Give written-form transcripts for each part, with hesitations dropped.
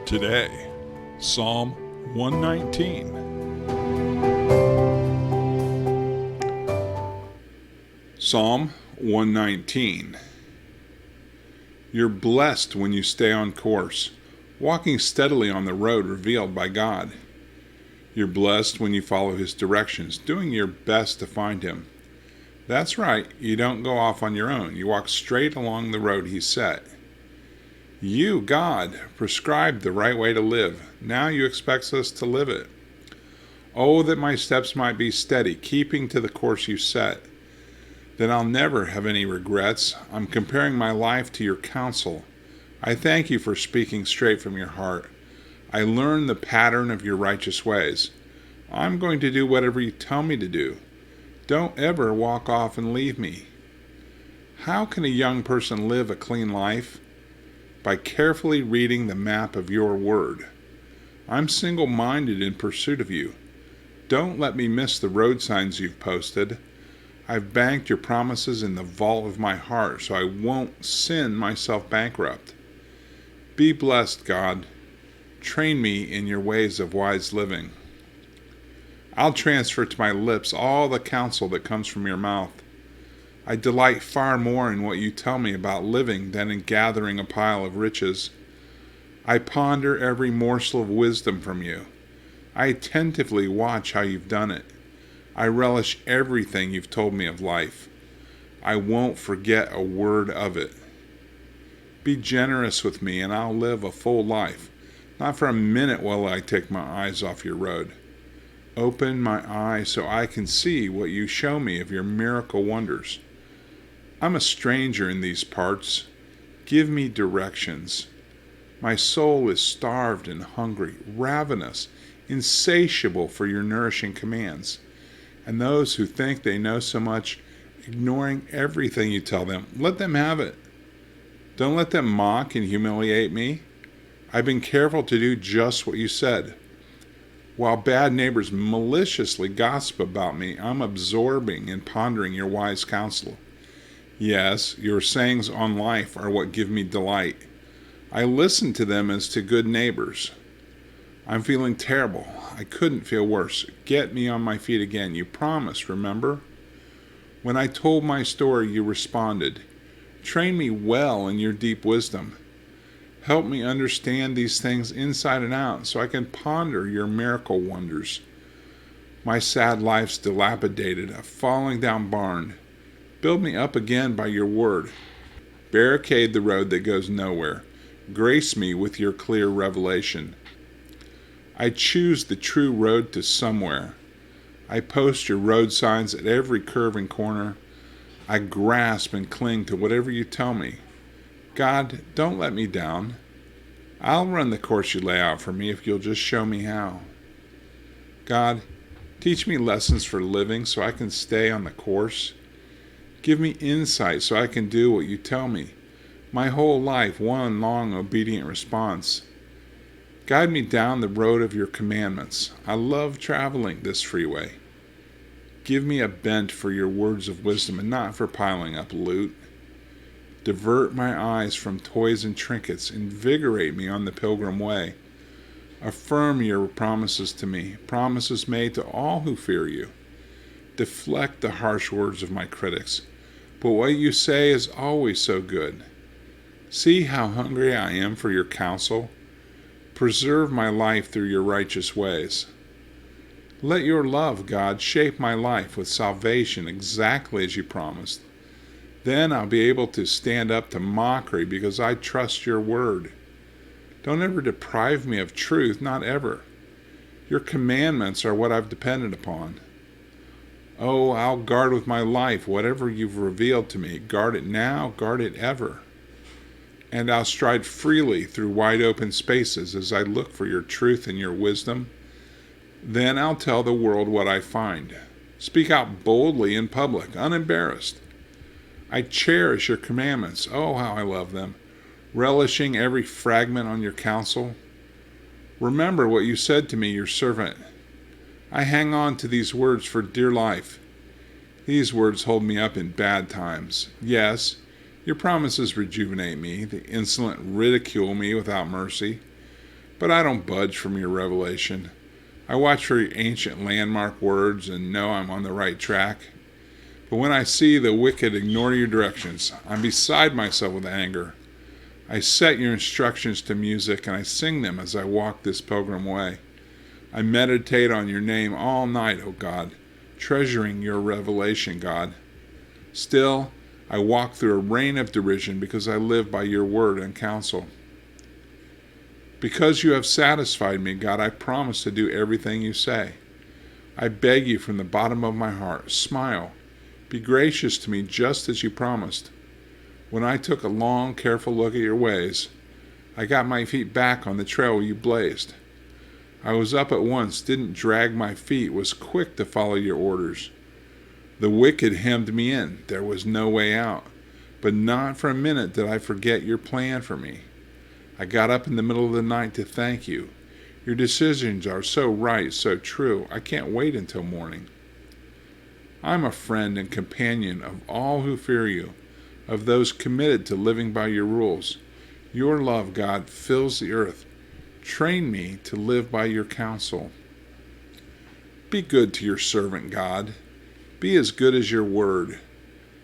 Today, Psalm 119. Psalm 119. You're blessed when you stay on course, walking steadily on the road revealed by God. You're blessed when you follow His directions, doing your best to find Him. That's right, you don't go off on your own. You walk straight along the road He set. You, God, prescribed the right way to live. Now you expect us to live it. Oh, that my steps might be steady, keeping to the course you set. Then I'll never have any regrets. I'm comparing my life to your counsel. I thank you for speaking straight from your heart. I learn the pattern of your righteous ways. I'm going to do whatever you tell me to do. Don't ever walk off and leave me. How can a young person live a clean life? By carefully reading the map of your word. I'm single-minded in pursuit of you. Don't let me miss the road signs you've posted. I've banked your promises in the vault of my heart so I won't sin myself bankrupt. Be blessed, God. Train me in your ways of wise living. I'll transfer to my lips all the counsel that comes from your mouth. I delight far more in what you tell me about living than in gathering a pile of riches. I ponder every morsel of wisdom from you. I attentively watch how you've done it. I relish everything you've told me of life. I won't forget a word of it. Be generous with me and I'll live a full life. Not for a minute will I take my eyes off your road. Open my eyes so I can see what you show me of your miracle wonders. I'm a stranger in these parts. Give me directions. My soul is starved and hungry, ravenous, insatiable for your nourishing commands. And those who think they know so much, ignoring everything you tell them, let them have it. Don't let them mock and humiliate me. I've been careful to do just what you said. While bad neighbors maliciously gossip about me, I'm absorbing and pondering your wise counsel. Yes, your sayings on life are what give me delight. I listen to them as to good neighbors. I'm feeling terrible. I couldn't feel worse. Get me on my feet again. You promised, remember? When I told my story, you responded. Train me well in your deep wisdom. Help me understand these things inside and out so I can ponder your miracle wonders. My sad life's dilapidated, a falling down barn. Build me up again by your word. Barricade the road that goes nowhere. Grace me with your clear revelation. I choose the true road to somewhere. I post your road signs at every curve and corner. I grasp and cling to whatever you tell me. God, don't let me down. I'll run the course you lay out for me if you'll just show me how. God, teach me lessons for living so I can stay on the course. Give me insight so I can do what you tell me. My whole life, one long obedient response. Guide me down the road of your commandments. I love traveling this freeway. Give me a bent for your words of wisdom and not for piling up loot. Divert my eyes from toys and trinkets. Invigorate me on the pilgrim way. Affirm your promises to me, promises made to all who fear you. Deflect the harsh words of my critics. But what you say is always so good. See how hungry I am for your counsel. Preserve my life through your righteous ways. Let your love, God, shape my life with salvation exactly as you promised. Then I'll be able to stand up to mockery because I trust your word. Don't ever deprive me of truth, not ever. Your commandments are what I've depended upon. Oh, I'll guard with my life whatever you've revealed to me. Guard it now, guard it ever. And I'll stride freely through wide open spaces as I look for your truth and your wisdom. Then I'll tell the world what I find. Speak out boldly in public, unembarrassed. I cherish your commandments. Oh, how I love them. Relishing every fragment on your counsel. Remember what you said to me, your servant. I hang on to these words for dear life. These words hold me up in bad times. Yes, your promises rejuvenate me. The insolent ridicule me without mercy. But I don't budge from your revelation. I watch for your ancient landmark words and know I'm on the right track. But when I see the wicked ignore your directions, I'm beside myself with anger. I set your instructions to music and I sing them as I walk this pilgrim way. I meditate on your name all night, O God, treasuring your revelation, God. Still, I walk through a rain of derision because I live by your word and counsel. Because you have satisfied me, God, I promise to do everything you say. I beg you from the bottom of my heart, smile. Be gracious to me just as you promised. When I took a long, careful look at your ways, I got my feet back on the trail you blazed. I was up at once, didn't drag my feet, was quick to follow your orders. The wicked hemmed me in. There was no way out. But not for a minute did I forget your plan for me. I got up in the middle of the night to thank you. Your decisions are so right, so true. I can't wait until morning. I'm a friend and companion of all who fear you, of those committed to living by your rules. Your love, God, fills the earth. Train me to live by your counsel. Be good to your servant, God. Be as good as your word.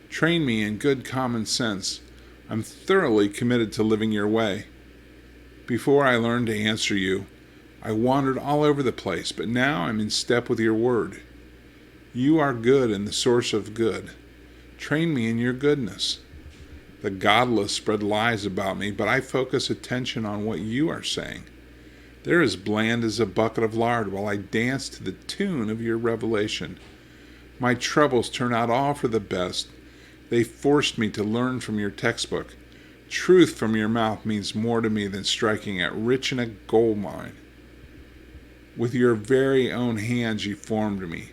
Train me in good common sense. I'm thoroughly committed to living your way. Before I learned to answer you, I wandered all over the place, but now I'm in step with your word. You are good and the source of good. Train me in your goodness. The godless spread lies about me, but I focus attention on what you are saying. They're as bland as a bucket of lard while I dance to the tune of your revelation. My troubles turn out all for the best. They forced me to learn from your textbook. Truth from your mouth means more to me than striking it rich in a gold mine. With your very own hands you formed me.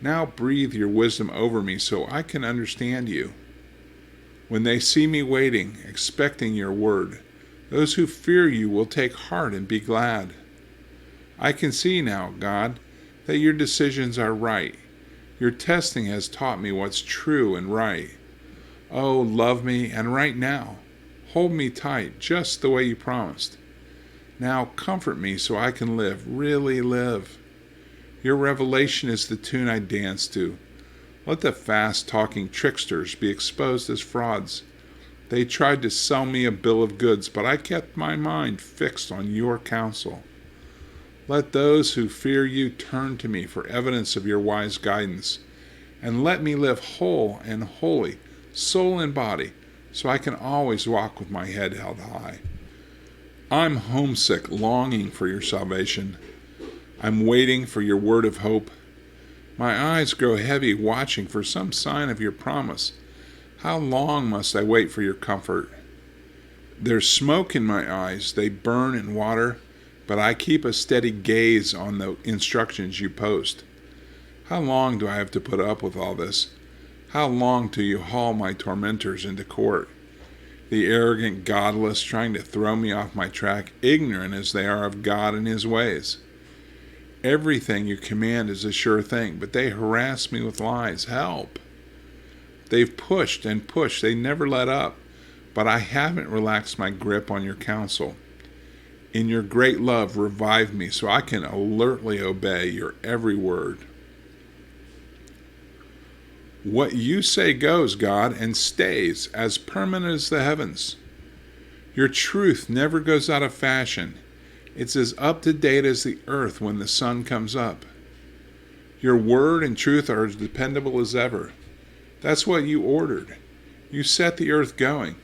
Now breathe your wisdom over me so I can understand you. When they see me waiting, expecting your word, those who fear you will take heart and be glad. I can see now, God, that your decisions are right. Your testing has taught me what's true and right. Oh, love me, and right now, hold me tight, just the way you promised. Now comfort me so I can live, really live. Your revelation is the tune I dance to. Let the fast-talking tricksters be exposed as frauds. They tried to sell me a bill of goods, but I kept my mind fixed on your counsel. Let those who fear you turn to me for evidence of your wise guidance, and let me live whole and holy, soul and body, so I can always walk with my head held high. I'm homesick, longing for your salvation. I'm waiting for your word of hope. My eyes grow heavy, watching for some sign of your promise. How long must I wait for your comfort? There's smoke in my eyes. They burn in water, but I keep a steady gaze on the instructions you post. How long do I have to put up with all this? How long till you haul my tormentors into court? The arrogant godless trying to throw me off my track, ignorant as they are of God and his ways. Everything you command is a sure thing, but they harass me with lies. Help! They've pushed and pushed. They never let up, but I haven't relaxed my grip on your counsel. In your great love, revive me so I can alertly obey your every word. What you say goes, God, and stays as permanent as the heavens. Your truth never goes out of fashion. It's as up to date as the earth when the sun comes up. Your word and truth are as dependable as ever. That's what you ordered. You set the earth going.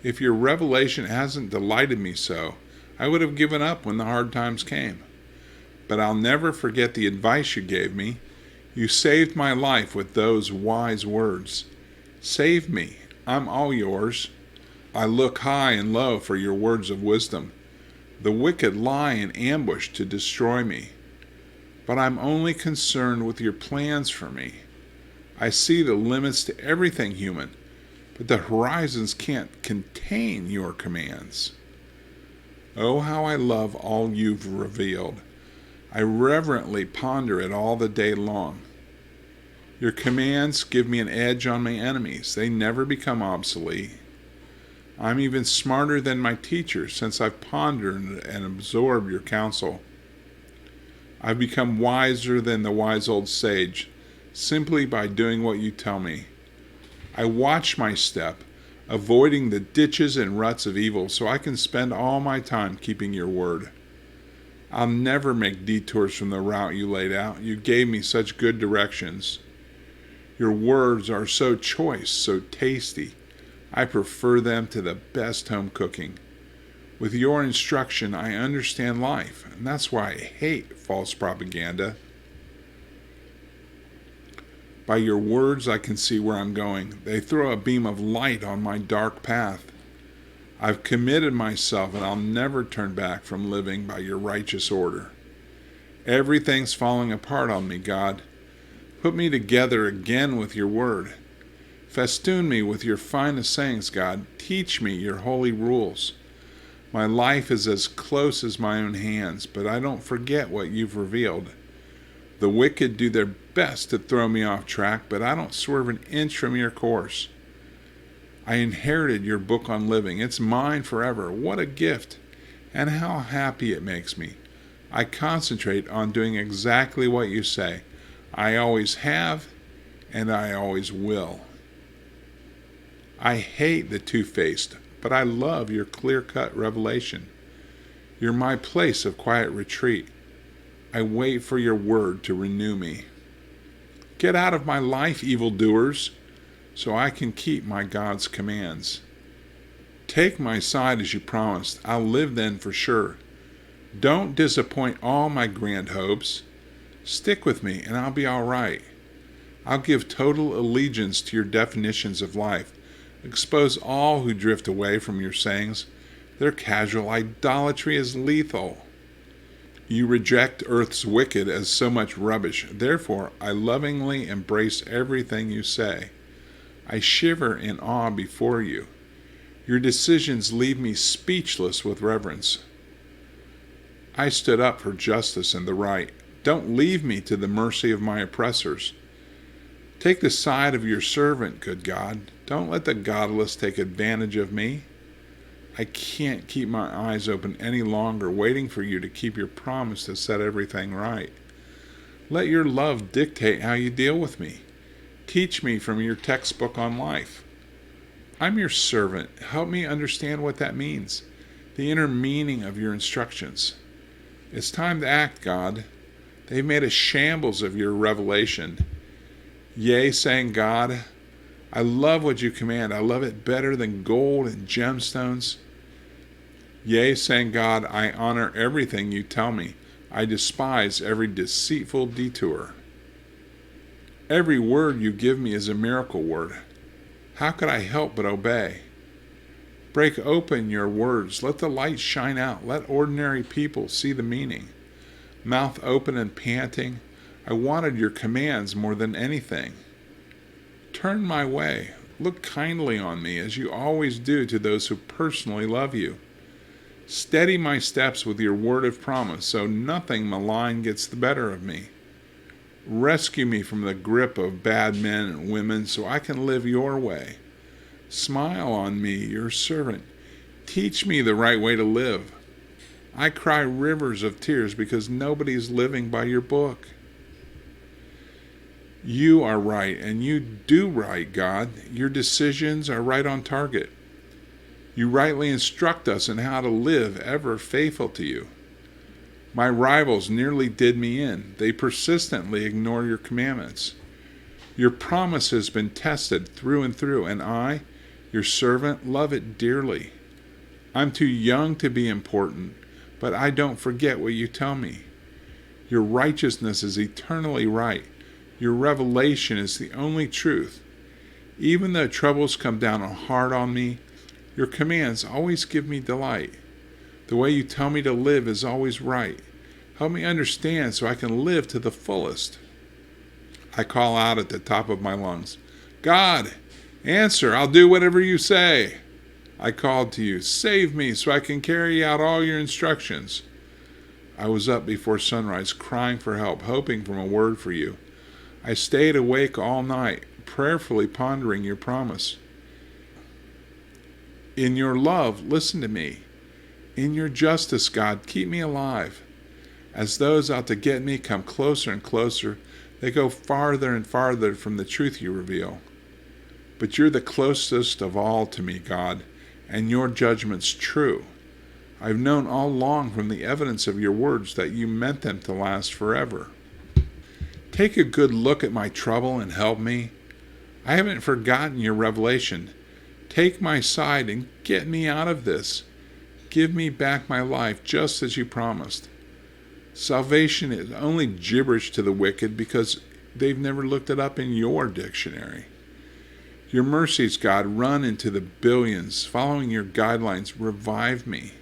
If your revelation hasn't delighted me so, I would have given up when the hard times came. But I'll never forget the advice you gave me. You saved my life with those wise words. Save me. I'm all yours. I look high and low for your words of wisdom. The wicked lie in ambush to destroy me. But I'm only concerned with your plans for me. I see the limits to everything human, but the horizons can't contain your commands. Oh, how I love all you've revealed. I reverently ponder it all the day long. Your commands give me an edge on my enemies. They never become obsolete. I'm even smarter than my teachers since I've pondered and absorbed your counsel. I've become wiser than the wise old sage simply by doing what you tell me. I watch my step, avoiding the ditches and ruts of evil so I can spend all my time keeping your word. I'll never make detours from the route you laid out. You gave me such good directions. Your words are so choice, so tasty. I prefer them to the best home cooking. With your instruction, I understand life, and that's why I hate false propaganda. By your words, I can see where I'm going. They throw a beam of light on my dark path. I've committed myself, and I'll never turn back from living by your righteous order. Everything's falling apart on me, God. Put me together again with your word. Festoon me with your finest sayings, God. Teach me your holy rules. My life is as close as my own hands, but I don't forget what you've revealed. The wicked do their best to throw me off track, but I don't swerve an inch from your course. I inherited your book on living. It's mine forever. What a gift, and how happy it makes me. I concentrate on doing exactly what you say. I always have, and I always will. I hate the two-faced, but I love your clear-cut revelation. You're my place of quiet retreat. I wait for your word to renew me. Get out of my life, evildoers, so I can keep my God's commands. Take my side as you promised. I'll live then for sure. Don't disappoint all my grand hopes. Stick with me and I'll be all right. I'll give total allegiance to your definitions of life. Expose all who drift away from your sayings. Their casual idolatry is lethal. You reject earth's wicked as so much rubbish. Therefore, I lovingly embrace everything you say. I shiver in awe before you. Your decisions leave me speechless with reverence. I stood up for justice and the right. Don't leave me to the mercy of my oppressors. Take the side of your servant, good God. Don't let the godless take advantage of me. I can't keep my eyes open any longer, waiting for you to keep your promise to set everything right. Let your love dictate how you deal with me. Teach me from your textbook on life. I'm your servant. Help me understand what that means, the inner meaning of your instructions. It's time to act, God. They've made a shambles of your revelation. Yea, saying, God, I love what you command. I love it better than gold and gemstones. Yea, saying, God, I honor everything you tell me. I despise every deceitful detour. Every word you give me is a miracle word. How could I help but obey? Break open your words. Let the light shine out. Let ordinary people see the meaning. Mouth open and panting, I wanted your commands more than anything. Turn my way. Look kindly on me, as you always do to those who personally love you. Steady my steps with your word of promise, so nothing malign gets the better of me. Rescue me from the grip of bad men and women, so I can live your way. Smile on me, your servant. Teach me the right way to live. I cry rivers of tears because nobody's living by your book. You are right, and you do right, God. Your decisions are right on target. You rightly instruct us in how to live, ever faithful to you. My rivals nearly did me in. They persistently ignore your commandments. Your promise has been tested through and through, and I, your servant, love it dearly. I'm too young to be important, but I don't forget what you tell me. Your righteousness is eternally right. Your revelation is the only truth. Even though troubles come down hard on me, your commands always give me delight. The way you tell me to live is always right. Help me understand so I can live to the fullest. I call out at the top of my lungs, God, answer, I'll do whatever you say. I called to you, save me so I can carry out all your instructions. I was up before sunrise, crying for help, hoping for a word for you. I stayed awake all night, prayerfully pondering your promise. In your love, listen to me. In your justice, God, keep me alive. As those out to get me come closer and closer, they go farther and farther from the truth you reveal. But you're the closest of all to me, God, and your judgment's true. I've known all along from the evidence of your words that you meant them to last forever. Take a good look at my trouble and help me. I haven't forgotten your revelation. Take my side and get me out of this. Give me back my life just as you promised. Salvation is only gibberish to the wicked because they've never looked it up in your dictionary. Your mercies, God, run into the billions. Following your guidelines, revive me.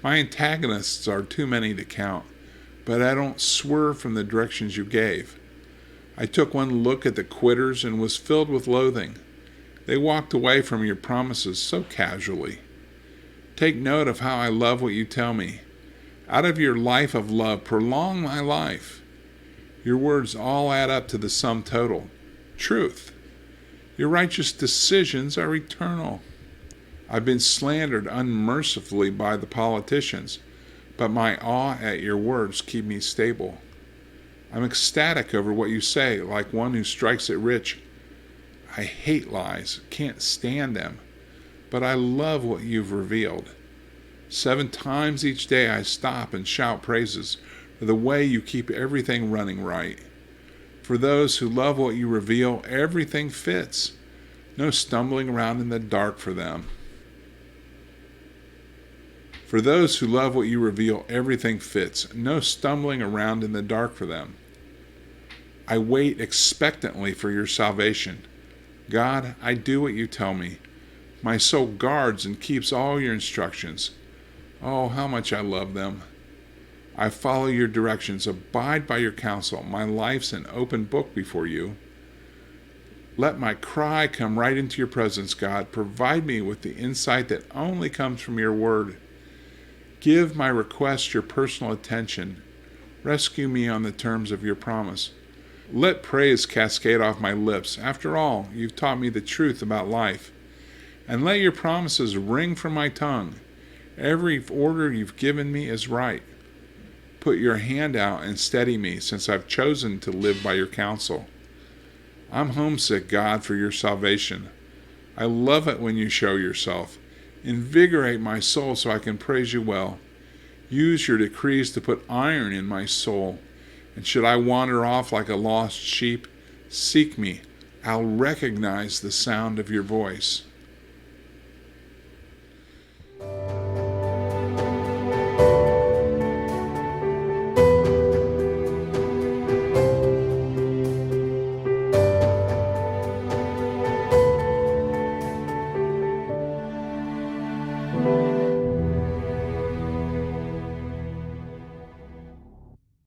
My antagonists are too many to count, but I don't swerve from the directions you gave. I took one look at the quitters and was filled with loathing. They walked away from your promises so casually. Take note of how I love what you tell me. Out of your life of love, prolong my life. Your words all add up to the sum total. Truth. Your righteous decisions are eternal. I've been slandered unmercifully by the politicians, but my awe at your words keep me stable. I'm ecstatic over what you say, like one who strikes it rich. I hate lies, can't stand them, but I love what you've revealed. 7 times each day I stop and shout praises for the way you keep everything running right. For those who love what you reveal, everything fits. No stumbling around in the dark for them. For those who love what you reveal, everything fits. No stumbling around in the dark for them. I wait expectantly for your salvation. God, I do what you tell me. My soul guards and keeps all your instructions. Oh, how much I love them. I follow your directions, abide by your counsel. My life's an open book before you. Let my cry come right into your presence, God. Provide me with the insight that only comes from your word. Give my request your personal attention. Rescue me on the terms of your promise. Let praise cascade off my lips. After all, you've taught me the truth about life. And let your promises ring from my tongue. Every order you've given me is right. Put your hand out and steady me, since I've chosen to live by your counsel. I'm homesick, God, for your salvation. I love it when you show yourself. Invigorate my soul so I can praise you well. Use your decrees to put iron in my soul. And should I wander off like a lost sheep, seek me. I'll recognize the sound of your voice.